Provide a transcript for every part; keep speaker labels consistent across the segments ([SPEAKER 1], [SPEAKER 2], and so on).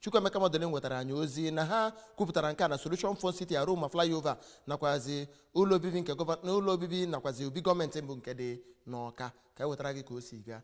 [SPEAKER 1] Chukwuemeka Modelim nwetara anyị ozi na ha kwupụtara nke a na Solution Fund City arụ ma flyover nakwazi ụlọ obibi nke gọvanọ ụlọ obibi nakwazi obi gọọmenti mbụ nke dị n'Ọka ka e wetara gị ka o si gaa.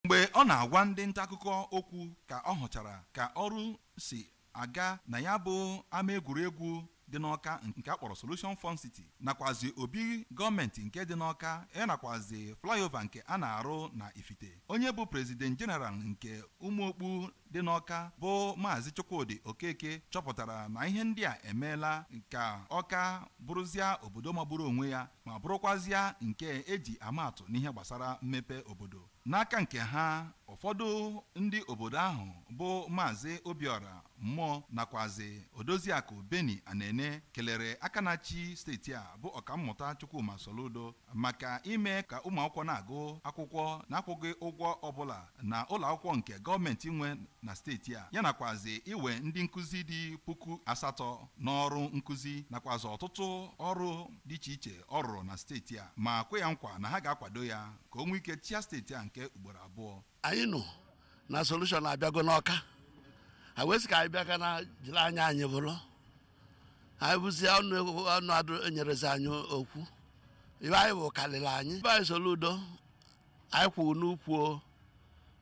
[SPEAKER 2] Mgbe ọ na-agwa ndị nta akụkọ okwu ka ọ hụchara ka ọrụ si aga na ya bụ ama egwuregwu dị n'Ọka nke akpọrọ Solution Fund City nakwazi obi gọọmenti nke dị n'Ọka nakwazi flyover nke a na-arụ na Ifite, onye bụ President General nke Ụmụokpu dị n'Ọka bụ Maazị Chukwudi Okeke chọpụtara na ihe ndị a emeela ka Ọka bụrụzia obodo magburu onwe ya ma bụrụkwazịa nke eji amaatụ n'ihe gbasara mmepe obodo. N'aka nke ha, ụfọdụ ndị obodo ahụ bụ Maazị Obiora Mmụọ nakwazi Odoziakụ Beni Anene kelere aka na-achị steeti a bụ Ọkammụta Chukwuma Soludo maka ime ka ụmụ akwụkwọ na-agụ akwụkwọ na-akwụghị ụgwọ ọbụla na ụlọ akwụkwọ nke gọọmenti nwe na steeti a, ya nakwazi iwe ndị nkụzi dị 8,000 n'ọrụ nkụzi nakwazi ọtụtụ ọrụ dị iche iche ọ rụrụ na steeti a ma kwe ya nkwa na ha ga-akwado ya ka o nwee ike chịa steeti a nke ugboro abụọ.
[SPEAKER 3] Anyị nọ na Solution abịago n'Ọka, anyị wesị ka anyị bịa na jiri anya anyị bụrụ anyị bụzi ọnụ adụ enyerezi anyị okwu ibe anyị bụ karịrị anyị ebe anyị Soludo anyị kwụ n'ukwu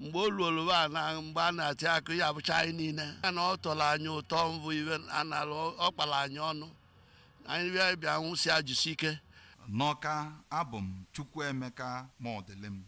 [SPEAKER 3] mgbe olu oluba na mgbe a na-ati akụ ya abụcha anyị niile na ọ tọrọ anyị ụtọ mbụ ibe a na-alụ ọ kpara anyị ọnụ anyị bịa nwụsị ajụsi ike.
[SPEAKER 2] N'Ọka, abụ m Chukwuemeka Modelim.